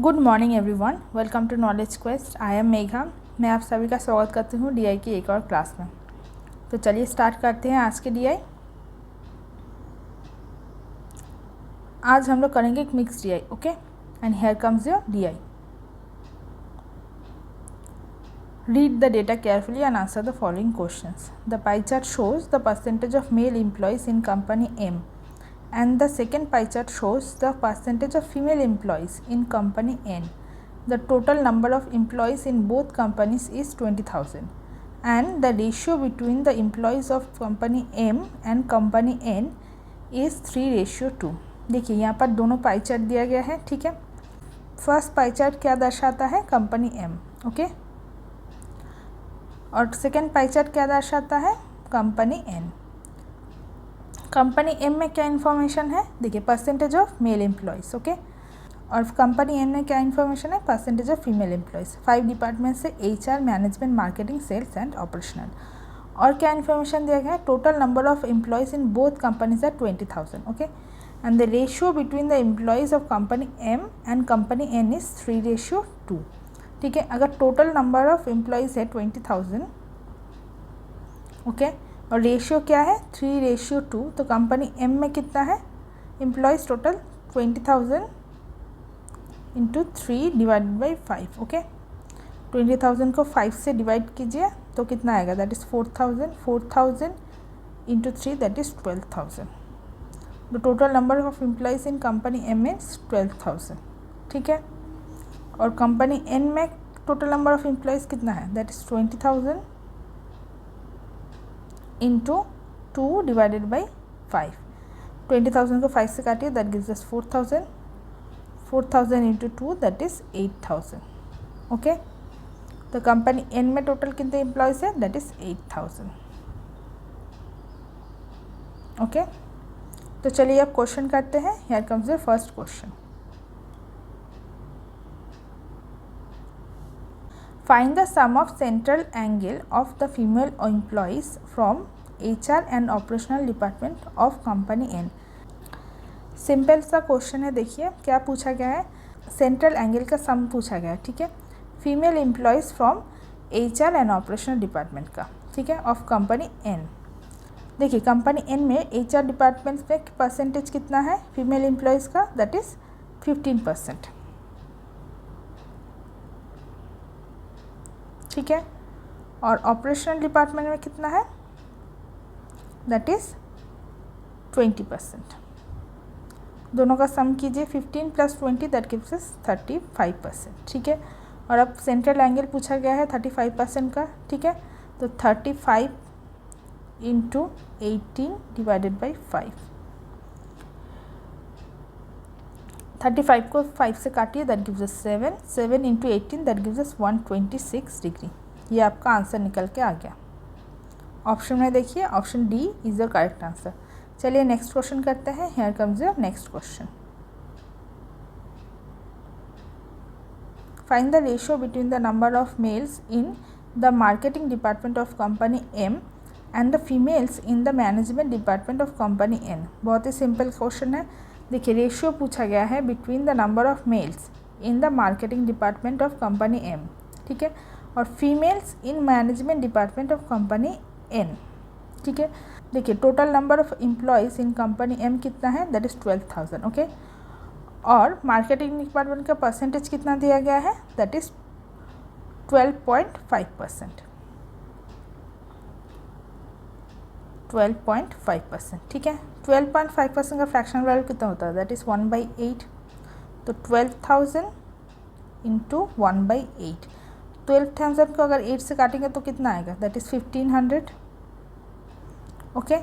Good morning everyone, welcome to Knowledge Quest. I am Megha. मैं आप सभी का स्वागत करती हूँ डीआई की एक और क्लास में। तो चलिए स्टार्ट करते हैं आज के डीआई। आज हम लोग करेंगे एक mix DI, okay. And here comes your DI. Read the data carefully and answer the following questions. The pie chart shows the percentage of male employees in company M and the second pie chart shows the percentage of female employees in company N. The total number of employees in both companies is 20,000 and the ratio between the employees of company M and company N is 3:2। देखिए यहाँ पर दोनों pie chart दिया गया है, ठीक है। First pie chart क्या दर्शाता है? Company M, okay. और सेकेंड पाई चार्ट क्या दर्शाता है? Company N। कंपनी एम में क्या इन्फॉर्मेशन है? देखिए percentage of male employees, okay. और कंपनी एन में क्या इन्फॉर्मेशन है? Percentage of female employees. 5 department से HR, management, marketing, sales and operational. और क्या इन्फॉर्मेशन दिया गया है? Total number of employees in both companies are 20,000, okay. And the ratio between the employees of company M and company N is 3:2, ठीक है। अगर total number of employees है 20,000, okay, और रेशियो क्या है? 3:2। तो कंपनी एम में कितना है employees total? 20,000 into 3 divided by 5, okay. 20,000 को 5 से डिवाइड कीजिए तो कितना आएगा? That is 4,000। 4,000 into 3 that is 12,000। The total number of employees in company M is 12,000, ठीक है। और कंपनी एन में टोटल नंबर ऑफ एम्प्लॉयज़ कितना है? That is 20,000 into 2 divided by 5। 20,000 को 5 से काटिए, that gives us 4,000। 4,000 into 2 that is 8,000, okay. तो कंपनी एन में टोटल कितने एम्प्लॉयज़ है? That is 8,000, okay. तो चलिए अब क्वेश्चन करते हैं। Here comes your first question. Find the sum of central angle of the female employees from HR and operational department of company N। Simple सा question है। देखिए क्या पूछा गया है? सेंट्रल एंगल का सम पूछा गया है, ठीक है। Female employees from HR and operational department का, ठीक है, ऑफ कंपनी N। देखिए कंपनी N में HR डिपार्टमेंट में परसेंटेज कितना है फीमेल एम्प्लॉयज़ का? दैट इज़ 15%, ठीक है। और ऑपरेशनल डिपार्टमेंट में कितना है? That is 20%। दोनों का सम कीजिए, 15 + 20 दैट गिव्स अस 35%, ठीक है। और अब सेंट्रल एंगल पूछा गया है 35% का, ठीक है। तो 35 इंटू 18 डिवाइडेड बाई 5। 35 को 5 से काटिए, that gives us 7। 7 into 18 that gives us 126 degree. ये आपका आंसर निकल के आ गया। ऑप्शन में देखिए, option D is the correct answer. चलिए नेक्स्ट क्वेश्चन करते हैं। Here comes your next question. Find the ratio between the number of males in the marketing department of company M and the females in the management department of company N. बहुत ही simple question है। देखिए ratio पूछा गया है between the number of males in the marketing department of company M, ठीक है, और females in management department of company N, ठीक है। देखिए total number of employees in company M कितना है? That is 12,000, okay. और मार्केटिंग डिपार्टमेंट का परसेंटेज कितना दिया गया है? That is 12.5%। 12.5%, ठीक है। 12.5% का फ्रैक्शनल वैल्यू कितना होता है? That is 1/8। तो 12,000 इंटू 1/8। 12,000 को अगर 8 से काटेंगे तो कितना आएगा? That is 1,500, okay.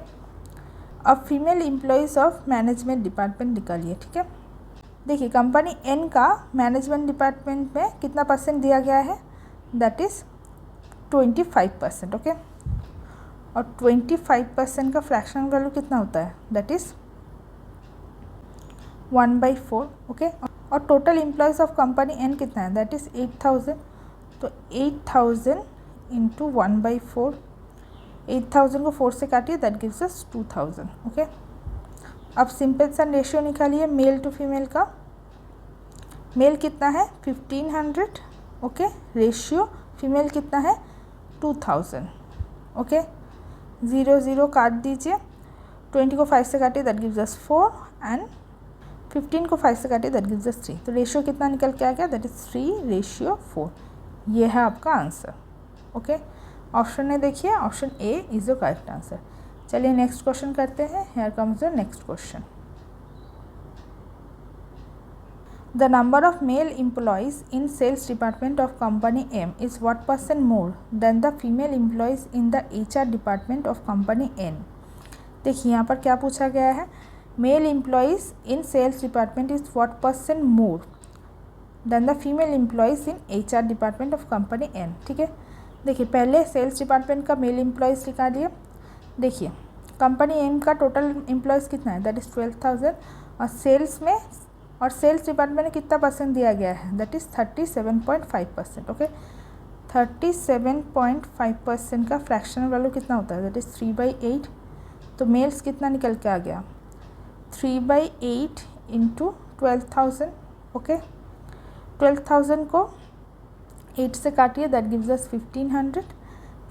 अब female employees of management department निकालिए, ठीक है। देखिए कंपनी एन का मैनेजमेंट डिपार्टमेंट में कितना परसेंट दिया गया है? That is 25%, okay. और 25% का फ्रैक्शनल वैल्यू कितना होता है? That is 1/4, okay. और total employees of company N कितना है? That is 8,000। तो 8,000 इंटू 1/4। 8,000 को 4 से काटिए, दैट गिव्स अस 2,000, ओके। अब सिंपल सा रेशियो निकालिए मेल टू फीमेल का। मेल कितना है 1500, ओके, रेशियो फीमेल कितना है 2000, ओके, 0 0 काट दीजिए, 20 को 5 से काटिए, दैट गिव्स अस 4 एंड 15 को 5 से काटिए, दैट गिव्स अस 3। तो रेशियो कितना निकल के आ गया, दैट इज 3:4। ये है आपका आंसर, ओके। ऑप्शन में देखिए, option A is the correct answer. चलिए नेक्स्ट क्वेश्चन करते हैं। Here comes the next question. The number of male employees in sales department of company M is what % more than the female employees in the HR department of company N? देखिए यहाँ पर क्या पूछा गया है, male employees in sales department is what % more than the female employees in HR department of company N। ठीक है, देखिए पहले सेल्स डिपार्टमेंट का मेल एम्प्लॉयज़ निकालिए। देखिए कंपनी M का टोटल एम्प्लॉयज़ कितना है, दैट इज़ 12,000, और सेल्स में और सेल्स डिपार्टमेंट में कितना % दिया गया है, दैट इज़ 37.5%, ओके। 37.5% का फ्रैक्शनल वैल्यू कितना होता है, दैट इज़ 3/8। तो मेल्स कितना निकल के आ गया, 3/8 इंटू 12,000, ओके। 12,000 को 8 से काटिए, that gives us 1500।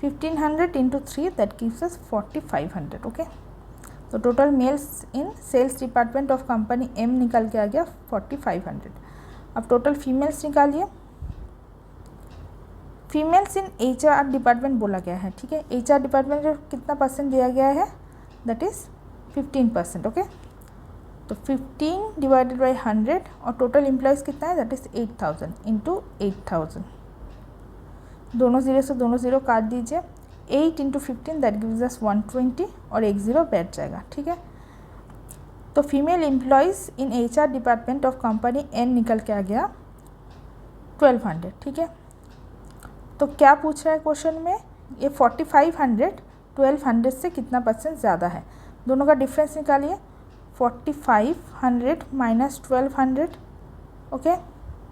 1500 into 3, that gives us 4500, okay. तो total males in sales department of company M निकल के आ गया 4500। अब टोटल फीमेल्स निकालिए। फीमेल्स इन HR डिपार्टमेंट बोला गया है, ठीक है। HR डिपार्टमेंट में कितना % दिया गया है, दैट इज़ 15%, ओके। तो 15 डिवाइडेड बाई 100 और टोटल एम्प्लॉयज़ कितना है, दैट इज़ 8000 इंटू 8000। दोनों ज़ीरो से दोनों ज़ीरो काट दीजिए, 8 इंटू 15 दैट गिव्स अस 120 और एक ज़ीरो बैठ जाएगा, ठीक है। तो female employees in HR department of company N निकल के आ गया 1200, ठीक है। तो क्या पूछ रहा है क्वेश्चन में, ये 4500 1200 से कितना % ज़्यादा है, दोनों का डिफरेंस निकालिए। 4500 माइनस 1200, ओके,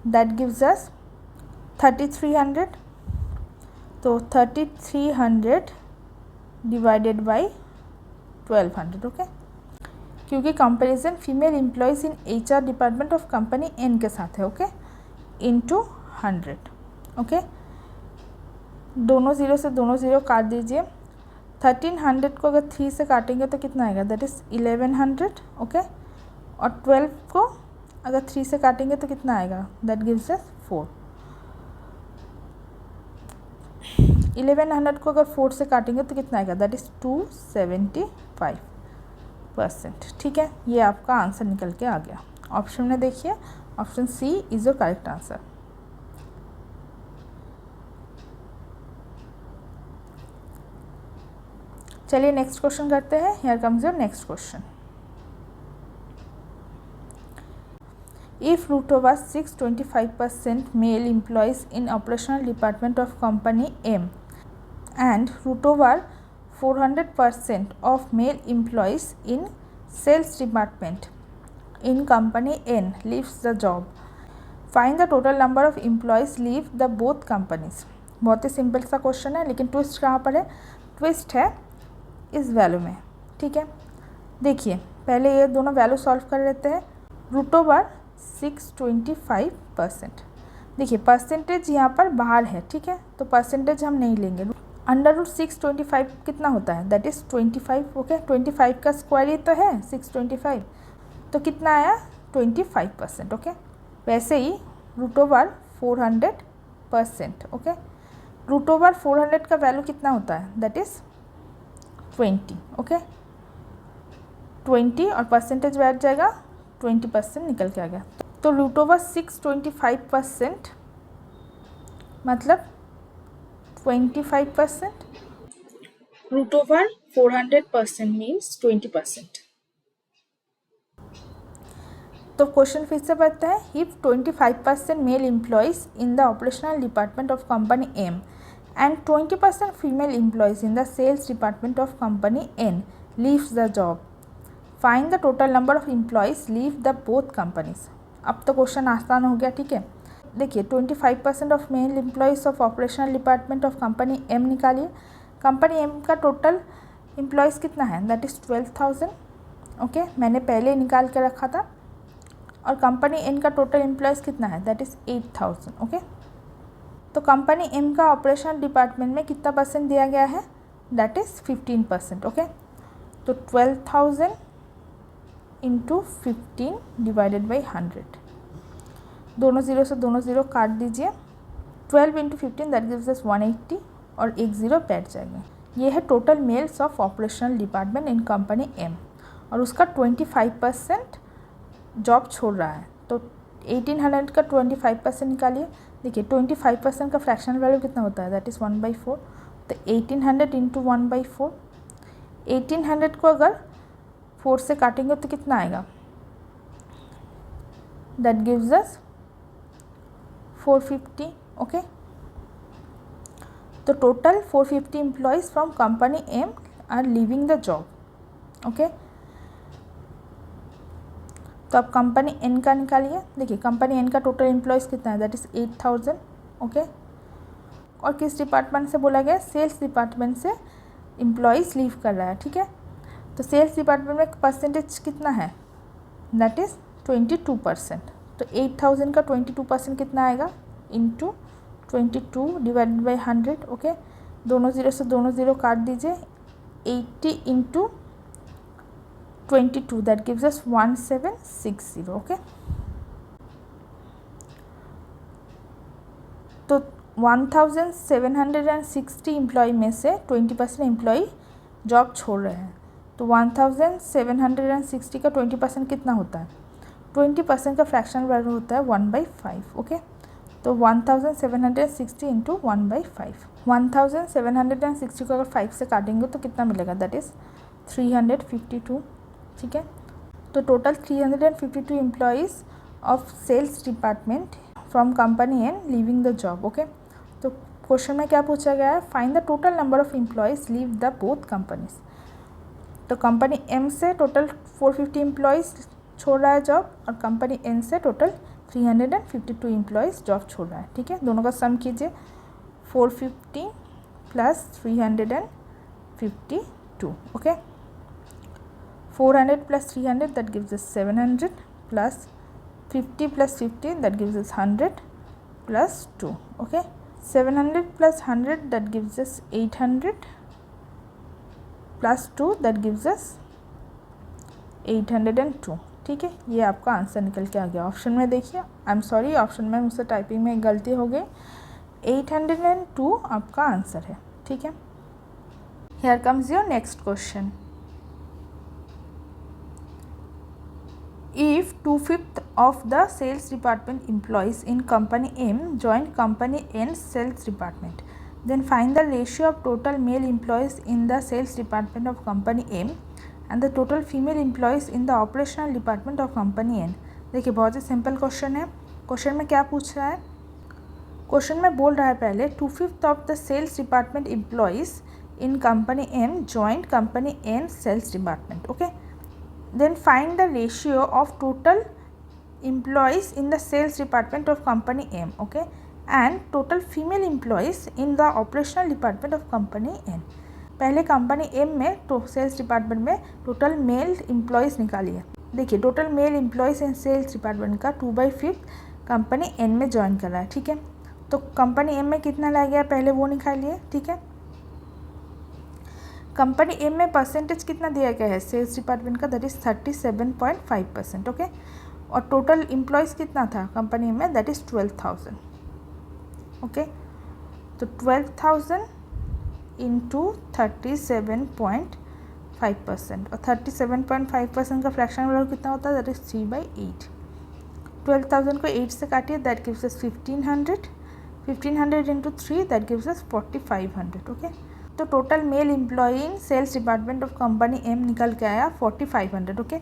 दैट गिव्स अस 3300। तो 3300 डिवाइडेड बाई 1200, ओके, क्योंकि comparison female employees in HR department of company N के साथ है, ओके, इंटू 100, ओके। दोनों ज़ीरो से दोनों ज़ीरो काट दीजिए। 1300 को अगर 3 से काटेंगे तो कितना आएगा, दैट इज़ 1100, ओके। और 12 को अगर 3 से काटेंगे तो कितना आएगा, दैट गिव्स अस 4। 1100 को अगर 4 से काटेंगे तो कितना आएगा, दैट इज़ 275%, ठीक है। ये आपका आंसर निकल के आ गया। ऑप्शन में देखिए, option C is the correct answer. चलिए नेक्स्ट क्वेश्चन करते हैं। Here comes your next question. If Ruto was 625% male employees in operational department of company M and Ruto were 400% of male employees in sales department in company N leaves the job, find the total number of employees leave the both companies। बहुत ही simple सा question है, लेकिन twist कहाँ पर है, twist है इस वैल्यू में, ठीक है। देखिए पहले ये दोनों वैल्यू सॉल्व कर लेते हैं। रूटो वर 625%, देखिए परसेंटेज यहाँ पर बाहर है, ठीक है, तो परसेंटेज हम नहीं लेंगे। अंडर रूट 625 कितना होता है, दैट इज़ 25, ओके। 25 का स्क्वायर ही तो है 625, तो कितना आया 25%, ओके। वैसे ही root over 400%, okay. Root over 400 का वैल्यू कितना होता है, दैट इज़ 20, ओके। 20 और परसेंटेज बैठ जाएगा, 20% निकल के आ गया। तो रूट ओवर 625% मतलब 25%, रूट ओवर 400% मीन्स 20%। तो क्वेश्चन फिर से पढ़ते हैं। If 25% male employees in the operational department of company M and 20% female employees in the sales department of company N leaves the job, find the total number of employees leave the both companies। अब तो question आसान हो गया, ठीक है। देखिए 25% of male employees of operational department of company M निकालिए। Company M का टोटल एम्प्लॉयज़ कितना है, दैट इज़ 12,000, ओके। मैंने पहले निकाल के रखा था। और कंपनी एन का टोटल एम्प्लॉयज़ कितना है, दैट इज़ 8000। ओके, तो कंपनी एम का ऑपरेशनल डिपार्टमेंट में कितना परसेंट दिया गया है, दैट इज़ 15%। ओके, तो 12,000 इंटू 15 डिवाइडेड बाई 100, दोनों ज़ीरो से दोनों ज़ीरो काट दीजिए, 12 इंटू 15 दैट गिव्स अस 180 और एक ज़ीरो बैठ जाएंगे। ये है total males of operational department in company M, और उसका 25% जॉब छोड़ रहा है। तो 1800 का 25% निकालिए। देखिए 25% का फ्रैक्शनल वैल्यू कितना होता है, दैट इज़ 1/4। तो 1800 इंटू 1/4, 1800 को अगर 4 से काटेंगे तो कितना आएगा, दैट गिव्स अस 450। ओके, तो total 450 employees from company M are leaving the job. Okay, तो अब कंपनी एन का निकालिए। देखिए कंपनी एन का टोटल एम्प्लॉयज़ कितना है, दैट इज़ 8000। ओके, और किस डिपार्टमेंट से बोला गया, सेल्स डिपार्टमेंट से एम्प्लॉयज़ लीव कर रहा है। ठीक है, तो सेल्स डिपार्टमेंट में परसेंटेज कितना है, दैट इज़ 22%। तो 8000 का 22% कितना आएगा, इंटू 22 डिवाइडेड बाई 100। ओके, दोनों ज़ीरो से दोनों ज़ीरो काट दीजिए, 80 into 22 that gives us 1760। Okay, तो 1760 एम्प्लॉय में से 20% एम्प्लॉय जॉब छोड़ रहे हैं। तो 1760 का 20% कितना होता है, 20% का फ्रैक्शनल वैल्यू होता है 1/5। ओके, तो 1760 इंटू 1/5, 1760 को अगर 5 से काटेंगे तो कितना मिलेगा, दैट इज़ 352। ठीक है, तो total 352 employees of sales department from company N leaving the job. Okay, तो क्वेश्चन में क्या पूछा गया है, find the total number of employees leave the both companies. तो कंपनी एम से टोटल 450 एम्प्लॉयज़ छोड़ रहा है जॉब, और कंपनी एन से टोटल 352 एम्प्लॉयज़ जॉब छोड़ रहा है। ठीक है, दोनों का सम कीजिए, 450 plus 352। Okay, 400 plus 300 that gives us 700, plus 50 plus 50 that gives us 100 plus 2। Okay, 700 plus 100 that gives us 800 plus 2 that gives अस 802। ठीक है, ये आपका आंसर निकल के आ गया। ऑप्शन में देखिए, आई एम सॉरी, ऑप्शन में मुझसे टाइपिंग में गलती हो गई, 802 आपका आंसर है। ठीक है, here comes your next question. If 2/5 of the sales department employees in company M join company N's sales department, then find the ratio of total male employees in the sales department of company M and the total female employees in the operational department of company N। देखिए बहुत ही simple question है। Question में क्या पूछ रहा है, question में बोल रहा है पहले 2/5 of the sales department employees in company M joined company N sales department। okay, then find the ratio of total employees in the sales department of company M, okay, and total female employees in the operational department of company N। पहले company M में तो sales department में total male employees निकालिए। देखिए total male employees in sales department का 2/5 company N में join कर रहा है। ठीक है, तो कंपनी M में कितना लाया गया पहले वो निकालिए। ठीक है, कंपनी एम में परसेंटेज कितना दिया गया है सेल्स डिपार्टमेंट का, दैट इज़ 37.5%। ओके, और टोटल एम्प्लॉयज़ कितना था कंपनी में, दैट इज़ 12,000। ओके, तो 12,000 इंटू 37.5%, और 37.5% का फ्रैक्शन वैल्यू कितना होता है, दैट इज़ 3/8। 12,000 को 8 से काटिए, that gives us 1500। 1500 into 3 that gives us 4500। Okay, तो total male employee in sales department of company M निकल के आया 4500। ओके,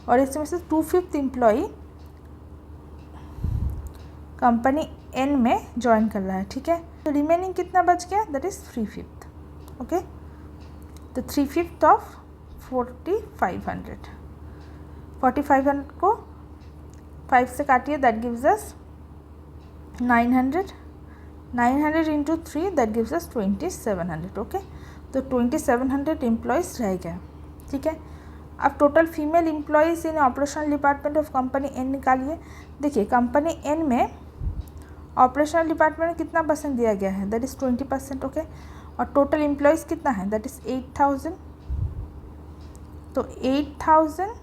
और इसमें से 2/5 एम्प्लॉई कंपनी एन में ज्वाइन कर रहा है। ठीक है, तो रिमेनिंग कितना बच गया, दैट इज़ 3/5। ओके, तो 3/5 ऑफ 4500, 4500 को 5 से काटिए, that gives us 900। 900 into 3 that gives us 2700। Okay, तो 2700 एम्प्लॉयज़ रह गए। ठीक है, अब total female employees in operational department of company N निकालिए। देखिए कंपनी एन में ऑपरेशनल डिपार्टमेंट में कितना परसेंट दिया गया है, दैट इज़ 20%, ओके। और टोटल एम्प्लॉयज़ कितना है, दैट इज़ 8000। तो 8000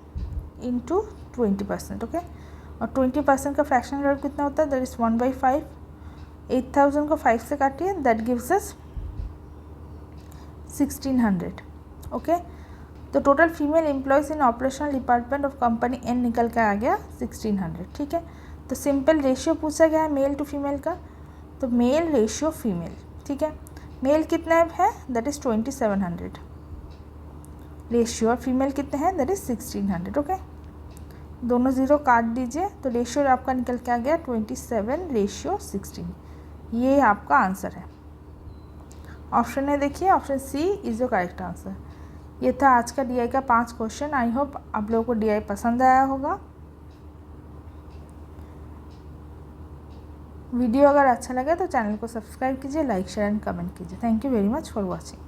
इंटू 20%, ओके। और 20% का फ्रैक्शनल वैल्यू कितना होता है, दैट इज़ 1/5। 8000 को 5 से काटिए, दैट गिव्स अस 1600, ओके। तो total female employees in operational department of company N निकल के आ गया 1600, ठीक है। तो सिंपल रेशियो पूछा गया है मेल टू फीमेल का, तो मेल रेशियो फीमेल, ठीक है। मेल कितना है, दैट इज़ 2700 रेशियो, और फीमेल कितने हैं, दैट इज़ 1600, ओके। दोनों ज़ीरो काट दीजिए, तो रेशियो आपका निकल के आ गया 27:16। ये आपका आंसर है। ऑप्शन है, देखिए option C is the correct answer. ये था आज का डीआई का 5 क्वेश्चन। आई होप आप लोगों को डीआई पसंद आया होगा। वीडियो अगर अच्छा लगे तो चैनल को सब्सक्राइब कीजिए, लाइक शेयर एंड कमेंट कीजिए। Thank you very much for watching.